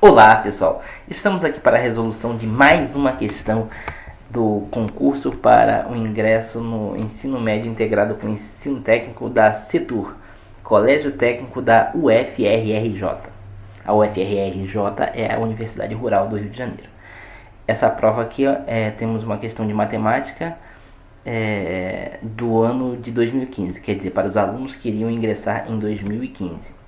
Olá pessoal, estamos aqui para a resolução de mais uma questão do concurso para o ingresso no ensino médio integrado com o ensino técnico da CETUR, Colégio Técnico da UFRRJ. A UFRRJ é a Universidade Rural do Rio de Janeiro. Essa prova aqui temos uma questão de matemática do ano de 2015, quer dizer, para os alunos que iriam ingressar em 2015.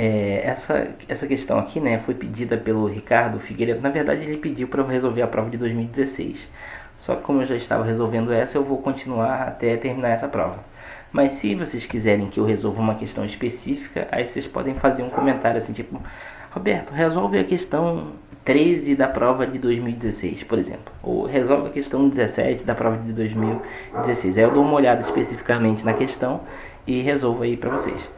Essa questão aqui, foi pedida pelo Ricardo Figueiredo. Na verdade, ele pediu para eu resolver a prova de 2016. Só que como eu já estava resolvendo essa, eu vou continuar até terminar essa prova. Mas se vocês quiserem que eu resolva uma questão específica, aí vocês podem fazer um comentário assim, tipo: Roberto, resolve a questão 13 da prova de 2016, por exemplo. Ou resolve a questão 17 da prova de 2016. Aí eu dou uma olhada especificamente na questão e resolvo aí para vocês.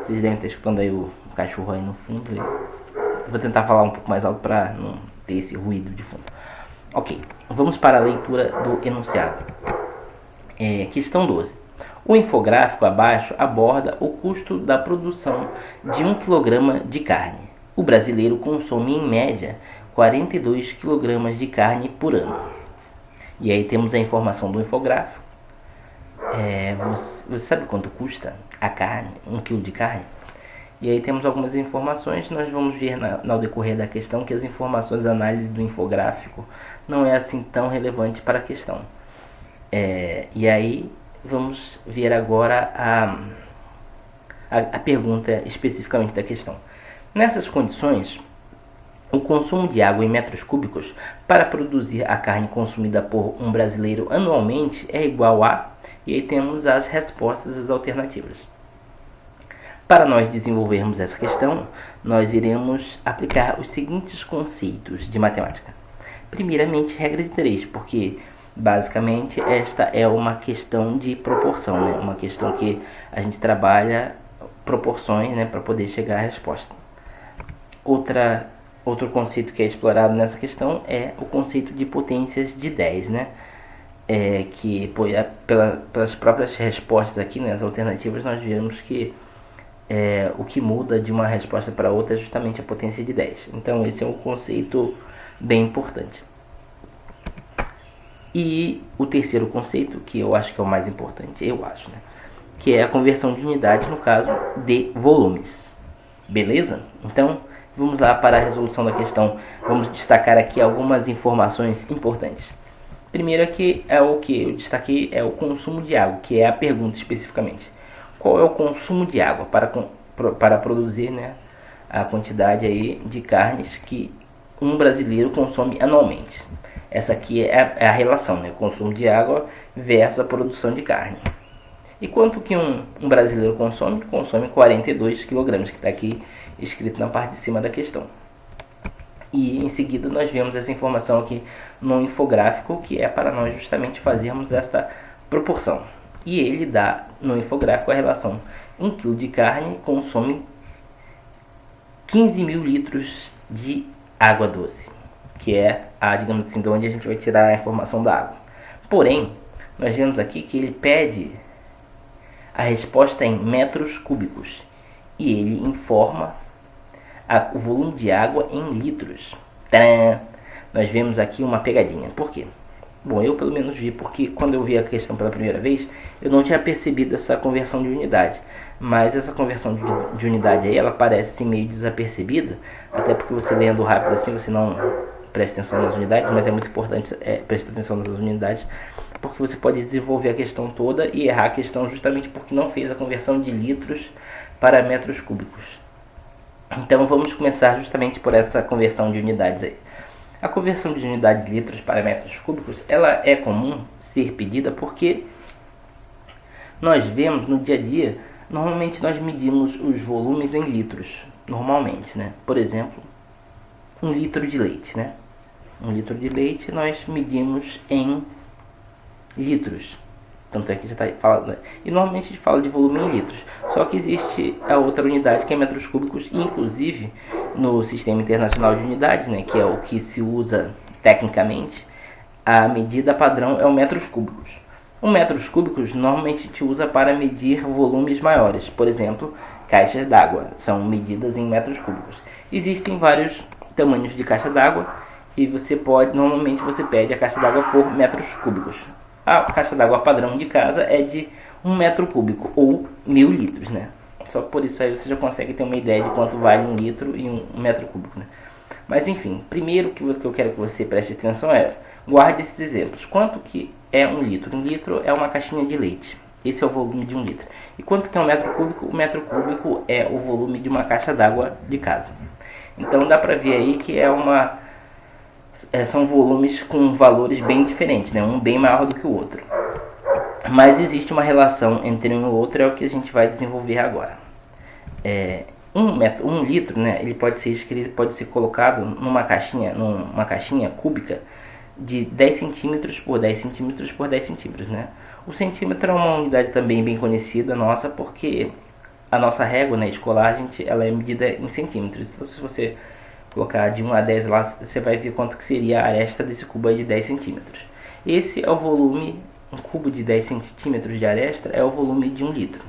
Vocês devem estar escutando aí o cachorro aí no fundo. Eu vou tentar falar um pouco mais alto para não ter esse ruído de fundo. Ok, vamos para a leitura do enunciado. Questão 12. O infográfico abaixo aborda o custo da produção de 1 kg de carne. O brasileiro consome em média 42 kg de carne por ano. E aí temos a informação do infográfico. Você sabe quanto custa a carne, 1 kg de carne? E aí temos algumas informações. Nós vamos ver no decorrer da questão que as informações, a análise do infográfico não é assim tão relevante para a questão. E aí vamos ver agora a pergunta especificamente da questão. Nessas condições, o consumo de água em metros cúbicos para produzir a carne consumida por um brasileiro anualmente é igual a... E aí temos as respostas, as alternativas. Para nós desenvolvermos essa questão, nós iremos aplicar os seguintes conceitos de matemática. Primeiramente, regra de 3, porque basicamente esta é uma questão de proporção, uma questão que a gente trabalha proporções, para poder chegar à resposta. Outro conceito que é explorado nessa questão é o conceito de potências de 10, que pelas próprias respostas aqui, as alternativas, nós vemos que o que muda de uma resposta para outra é justamente a potência de 10. Então esse é um conceito bem importante. E o terceiro conceito, que eu acho que é o mais importante, que é a conversão de unidades, no caso de volumes. Beleza? Então vamos lá para a resolução da questão. Vamos destacar aqui algumas informações importantes. Primeiro aqui o que eu destaquei é o consumo de água, que é a pergunta especificamente. Qual é o consumo de água para produzir a quantidade aí de carnes que um brasileiro consome anualmente? Essa aqui é a relação, consumo de água versus a produção de carne. E quanto que um brasileiro consome? Consome 42 kg, que está aqui escrito na parte de cima da questão. E em seguida nós vemos essa informação aqui no infográfico, que é para nós justamente fazermos esta proporção. E ele dá no infográfico a relação: 1 kg de carne consome 15 mil litros de água doce, que é digamos assim, de onde a gente vai tirar a informação da água. Porém, nós vemos aqui que ele pede a resposta em metros cúbicos e ele informa o volume de água em litros. Tcharam! Nós vemos aqui uma pegadinha. Por quê? Bom, eu pelo menos vi, porque quando eu vi a questão pela primeira vez, eu não tinha percebido essa conversão de unidade. Mas essa conversão de unidade aí, ela parece assim, meio desapercebida, até porque você lendo rápido assim, você não presta atenção nas unidades, mas é muito importante prestar atenção nas unidades, porque você pode desenvolver a questão toda e errar a questão justamente porque não fez a conversão de litros para metros cúbicos. Então vamos começar justamente por essa conversão de unidades aí. A conversão de unidade de litros para metros cúbicos, ela é comum ser pedida porque nós vemos no dia a dia, normalmente nós medimos os volumes em litros, normalmente, Por exemplo, 1 litro de leite, 1 litro de leite nós medimos em litros. Tanto é que já está falando. E normalmente a gente fala de volume em litros. Só que existe a outra unidade que é metros cúbicos. E inclusive no Sistema Internacional de Unidades, que é o que se usa tecnicamente, a medida padrão é o metros cúbicos. O metros cúbicos normalmente a gente usa para medir volumes maiores. Por exemplo, caixas d'água são medidas em metros cúbicos. Existem vários tamanhos de caixa d'água e normalmente você pede a caixa d'água por metros cúbicos. A caixa d'água padrão de casa é de 1 metro cúbico ou 1000 litros, né? Só por isso aí você já consegue ter uma ideia de quanto vale 1 litro e 1 metro cúbico, né? Mas enfim, primeiro que eu quero que você preste atenção guarde esses exemplos. Quanto que é 1 litro? 1 litro é uma caixinha de leite. Esse é o volume de 1 litro. E quanto que é 1 metro cúbico? O metro cúbico é o volume de uma caixa d'água de casa. Então dá pra ver aí que são volumes com valores bem diferentes, né? Um bem maior do que o outro. Mas existe uma relação entre um e o outro, é o que a gente vai desenvolver agora. 1 litro, né? Ele pode ser colocado numa caixinha cúbica de 10 centímetros por 10 centímetros por 10 centímetros, né? O centímetro é uma unidade também bem conhecida nossa, porque a nossa régua, né, escolar, ela é medida em centímetros. Então, se você colocar de 1 a 10 lá, você vai ver quanto que seria a aresta desse cubo aí de 10 centímetros. Esse é o volume, um cubo de 10 centímetros de aresta é o volume de 1 litro.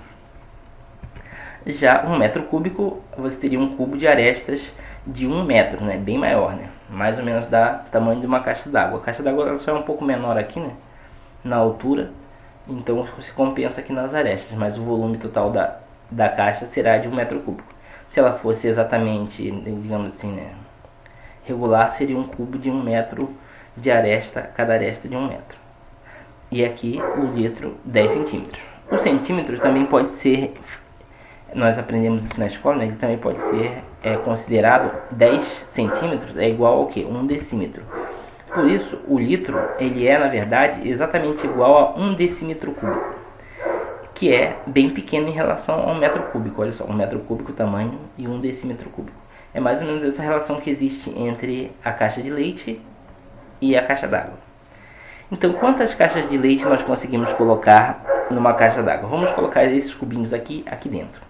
Já 1 metro cúbico, você teria um cubo de arestas de 1 metro, né, bem maior, né, mais ou menos da tamanho de uma caixa d'água. A caixa d'água só é um pouco menor aqui, né, na altura, então se compensa aqui nas arestas, mas o volume total da caixa será de 1 metro cúbico. Se ela fosse exatamente, digamos assim, né, regular, seria um cubo de 1 metro de aresta, cada aresta de 1 metro. E aqui o litro 10 centímetros. O centímetro também pode ser, nós aprendemos isso na escola, né, ele também pode ser considerado 10 centímetros é igual ao que? 1 decímetro. Por isso, o litro ele é, na verdade, exatamente igual a 1 decímetro cúbico, que é bem pequeno em relação ao metro cúbico. Olha só, 1 metro cúbico tamanho e 1 decímetro cúbico. É mais ou menos essa relação que existe entre a caixa de leite e a caixa d'água. Então, quantas caixas de leite nós conseguimos colocar numa caixa d'água? Vamos colocar esses cubinhos aqui dentro.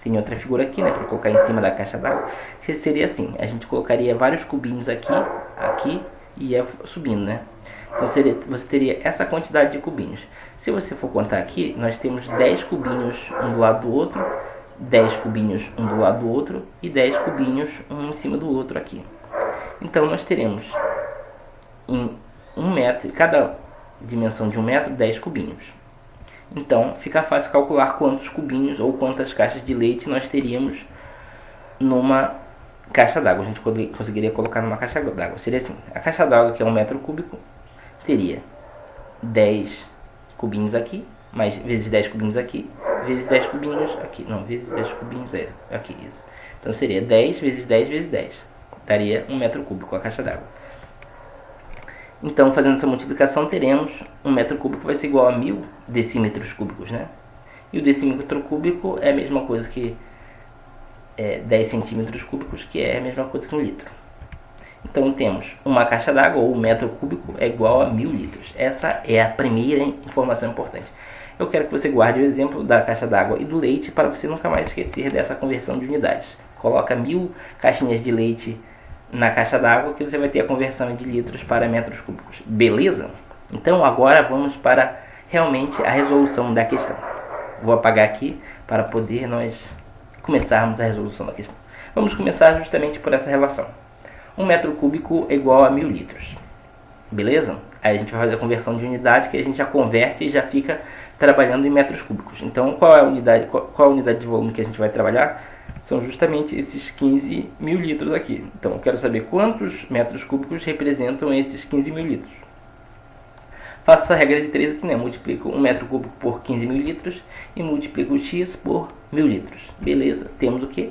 Tem outra figura aqui, né, para colocar em cima da caixa d'água. Seria assim, a gente colocaria vários cubinhos aqui e ia subindo, né? Então você teria essa quantidade de cubinhos. Se você for contar aqui, nós temos 10 cubinhos um do lado do outro, 10 cubinhos um do lado do outro e 10 cubinhos um em cima do outro aqui. Então nós teremos em 1 metro, cada dimensão de 1 metro, 10 cubinhos. Então fica fácil calcular quantos cubinhos ou quantas caixas de leite nós teríamos numa caixa d'água. A gente conseguiria colocar numa caixa d'água. Seria assim, a caixa d'água, que é 1 metro cúbico, teria 10 cubinhos aqui, mais vezes 10 cubinhos aqui, vezes 10 cubinhos aqui. Não, vezes 10 cubinhos aqui, isso. Então seria 10 vezes 10 vezes 10. Daria 1 metro cúbico a caixa d'água. Então, fazendo essa multiplicação, teremos 1 metro cúbico vai ser igual a 1000 decímetros cúbicos, né? E o decímetro cúbico é a mesma coisa que 10 centímetros cúbicos, que é a mesma coisa que 1 litro. Então temos uma caixa d'água, ou 1 metro cúbico, é igual a 1000 litros. Essa é a primeira informação importante. Eu quero que você guarde o exemplo da caixa d'água e do leite para você nunca mais esquecer dessa conversão de unidades. Coloca 1000 caixinhas de leite na caixa d'água que você vai ter a conversão de litros para metros cúbicos. Beleza? Então agora vamos para realmente a resolução da questão. Vou apagar aqui para poder nós começarmos a resolução da questão. Vamos começar justamente por essa relação. 1 metro cúbico é igual a 1000 litros. Beleza? Aí a gente vai fazer a conversão de unidade, que a gente já converte e já fica trabalhando em metros cúbicos. Então, qual é a unidade de volume que a gente vai trabalhar? São justamente esses 15.000 litros aqui. Então, eu quero saber quantos metros cúbicos representam esses 15.000 litros. Faço essa regra de 3 aqui, né? Multiplico 1 metro cúbico por 15.000 litros e multiplico x por 1000 litros. Beleza? Temos o que?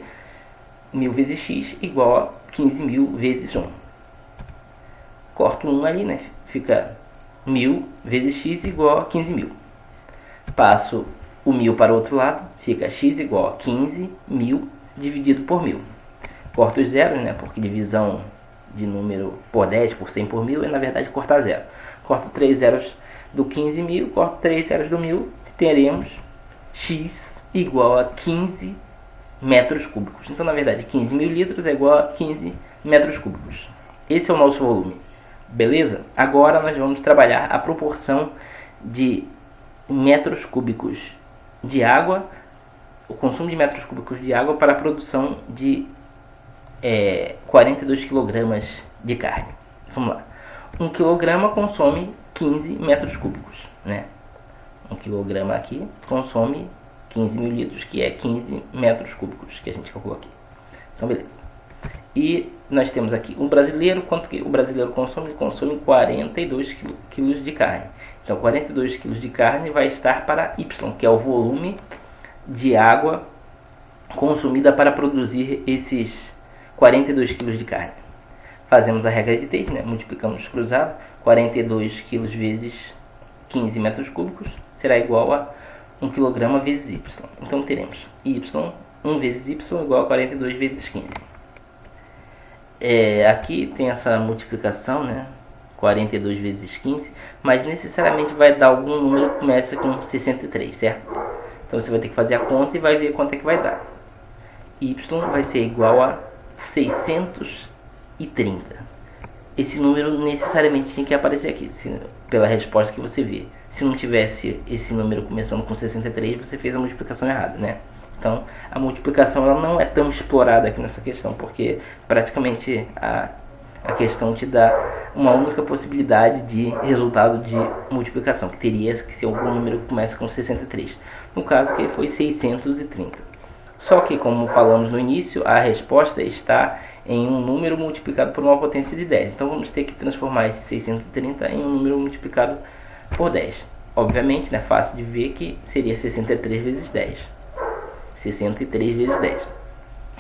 1000 vezes x igual a 15.000 vezes 1. Corto 1 ali, né? Fica 1000 vezes x igual a 15.000. Passo o 1000 para o outro lado, fica x igual a 15.000 dividido por 1000. Corto os zeros, né? Porque divisão de número por 10, por 100, por 1000 é na verdade cortar zero. Corto 3 zeros do 15.000, corto 3 zeros do 1000, teremos x igual a 15 metros cúbicos. Então, na verdade, 15.000 litros é igual a 15 metros cúbicos. Esse é o nosso volume. Beleza? Agora nós vamos trabalhar a proporção de metros cúbicos de água, o consumo de metros cúbicos de água para a produção de 42 kg de carne. Vamos lá. 1 kg consome 15 metros cúbicos, né? 1 kg aqui consome 15 mil litros, que é 15 metros cúbicos, que a gente calculou aqui. Então, beleza. E nós temos aqui o brasileiro, quanto que o brasileiro consome? Ele consome 42 kg de carne. Então, 42 kg de carne vai estar para Y, que é o volume de água consumida para produzir esses 42 kg de carne. Fazemos a regra de 3, né? Multiplicamos cruzado, 42 kg vezes 15 metros cúbicos será igual a 1 kg vezes Y. Então teremos Y, 1 vezes Y igual a 42 vezes 15. Aqui tem essa multiplicação, né? 42 vezes 15, mas necessariamente vai dar algum número que começa com 63, certo? Então você vai ter que fazer a conta e vai ver quanto é que vai dar. Y vai ser igual a 630. Esse número necessariamente tinha que aparecer aqui, pela resposta que você vê. Se não tivesse esse número começando com 63, você fez a multiplicação errada, né? Então, a multiplicação ela não é tão explorada aqui nessa questão, porque praticamente a questão te dá uma única possibilidade de resultado de multiplicação, que teria que ser algum número que começa com 63. No caso, que foi 630. Só que, como falamos no início, a resposta está em um número multiplicado por uma potência de 10. Então, vamos ter que transformar esse 630 em um número multiplicado por 10. Obviamente, né, fácil de ver que seria 63 vezes 10. 63 vezes 10.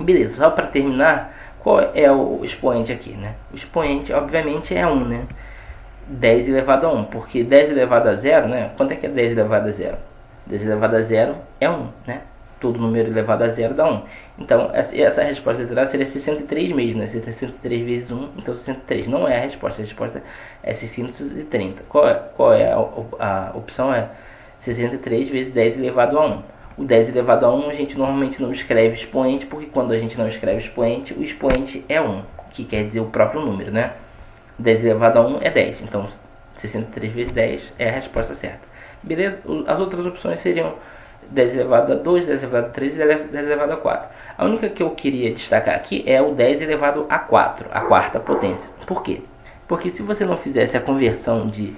Beleza, só para terminar, qual é o expoente aqui, né? O expoente, obviamente, é 1, né? 10 elevado a 1, porque 10 elevado a 0, né? Quanto é que é 10 elevado a 0? 10 elevado a 0 é 1, né? Todo número elevado a 0 dá 1. Então, essa resposta literal seria 63 mesmo, né? 63 vezes 1, então 63. Não é a resposta é 630. Qual é a opção? É 63 vezes 10 elevado a 1. O 10 elevado a 1 a gente normalmente não escreve expoente, porque quando a gente não escreve expoente, o expoente é 1, que quer dizer o próprio número, né? 10 elevado a 1 é 10, então 63 vezes 10 é a resposta certa. Beleza? As outras opções seriam 10 elevado a 2, 10 elevado a 3 e 10 elevado a 4. A única que eu queria destacar aqui é o 10 elevado a 4, a quarta potência. Por quê? Porque se você não fizesse a conversão de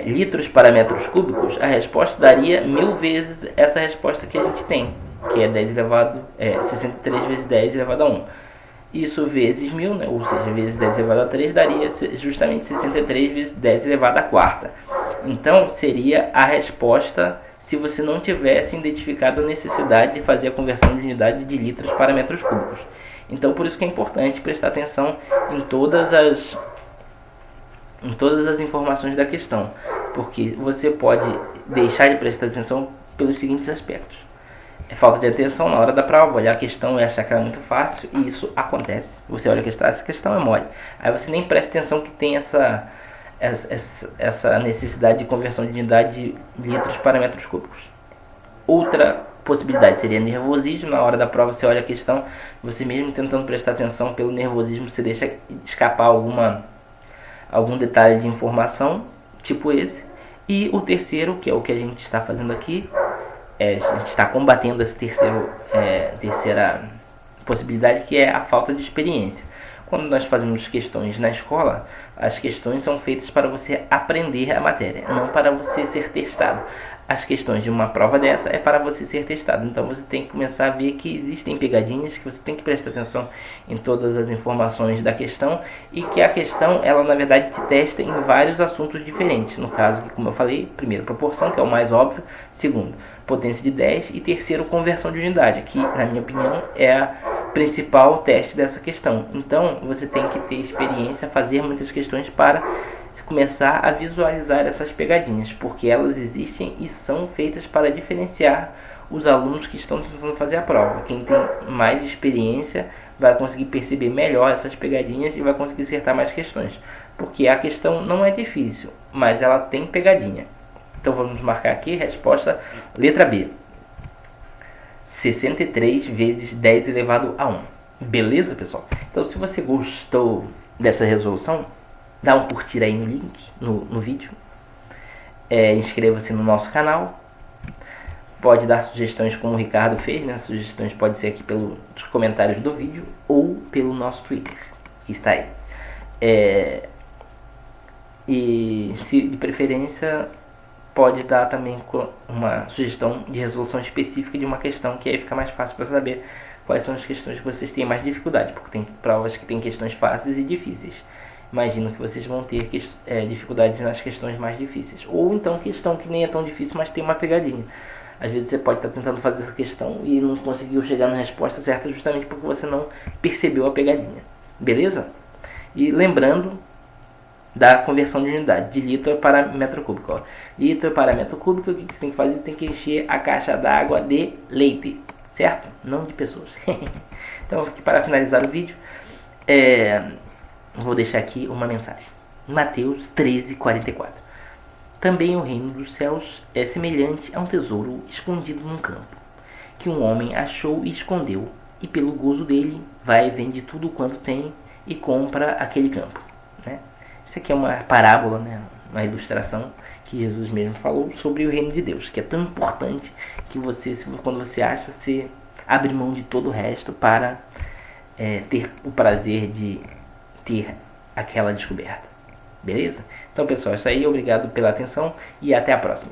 litros para metros cúbicos, a resposta daria 1000 vezes essa resposta que a gente tem, que é 63 vezes 10 elevado a 1. Isso vezes 1000, né? Ou seja, vezes 10 elevado a 3 daria justamente 63 vezes 10 elevado a quarta. Então, seria a resposta se você não tivesse identificado a necessidade de fazer a conversão de unidade de litros para metros cúbicos. Então, por isso que é importante prestar atenção em todas as informações da questão, porque você pode deixar de prestar atenção pelos seguintes aspectos. Falta de atenção na hora da prova, olhar a questão e achar que ela é muito fácil, e isso acontece. Você olha a questão, essa questão é mole. Aí você nem presta atenção que tem essa necessidade de conversão de unidade de litros para metros cúbicos. Outra possibilidade seria nervosismo. Na hora da prova você olha a questão, você mesmo tentando prestar atenção, pelo nervosismo você deixa escapar algum detalhe de informação, tipo esse. E o terceiro, que é o que a gente está fazendo aqui, a gente está combatendo essa terceira possibilidade, que é a falta de experiência. Quando nós fazemos questões na escola, as questões são feitas para você aprender a matéria, não para você ser testado. As questões de uma prova dessa é para você ser testado. Então você tem que começar a ver que existem pegadinhas, que você tem que prestar atenção em todas as informações da questão, e que a questão, ela na verdade te testa em vários assuntos diferentes. No caso, que, como eu falei, primeiro, proporção, que é o mais óbvio. Segundo, potência de 10. E terceiro, conversão de unidade, que na minha opinião é a principal teste dessa questão. Então você tem que ter experiência, fazer muitas questões para começar a visualizar essas pegadinhas, porque elas existem e são feitas para diferenciar os alunos que estão tentando fazer a prova. Quem tem mais experiência vai conseguir perceber melhor essas pegadinhas e vai conseguir acertar mais questões, porque a questão não é difícil, mas ela tem pegadinha. Então vamos marcar aqui, resposta letra B, 63 vezes 10 elevado a 1. Beleza, pessoal? Então, se você gostou dessa resolução, dá um curtir aí no link, no vídeo. Inscreva-se no nosso canal. pode dar sugestões como o Ricardo fez, né? Sugestões pode ser aqui pelos comentários do vídeo ou pelo nosso Twitter, que está aí. E se de preferência pode dar também uma sugestão de resolução específica de uma questão, que aí fica mais fácil para saber quais são as questões que vocês têm mais dificuldade, porque tem provas que tem questões fáceis e difíceis. Imagino que vocês vão ter dificuldades nas questões mais difíceis, ou então questão que nem é tão difícil, mas tem uma pegadinha. Às vezes você pode estar tentando fazer essa questão e não conseguiu chegar na resposta certa justamente porque você não percebeu a pegadinha. Beleza? E lembrando da conversão de unidade, de litro para metro cúbico. Ó. Litro para metro cúbico, o que você tem que fazer? Tem que encher a caixa d'água de leite, certo? Não de pessoas. Então, aqui para finalizar o vídeo, vou deixar aqui uma mensagem. Mateus 13:44. Também o reino dos céus é semelhante a um tesouro escondido num campo, que um homem achou e escondeu, e pelo gozo dele vai e vende tudo quanto tem e compra aquele campo. Né? Isso aqui é uma parábola, né? Uma ilustração que Jesus mesmo falou sobre o reino de Deus, que é tão importante que você, quando você acha, você abre mão de todo o resto para ter o prazer de ter aquela descoberta. Beleza? Então, pessoal, é isso aí. Obrigado pela atenção e até a próxima.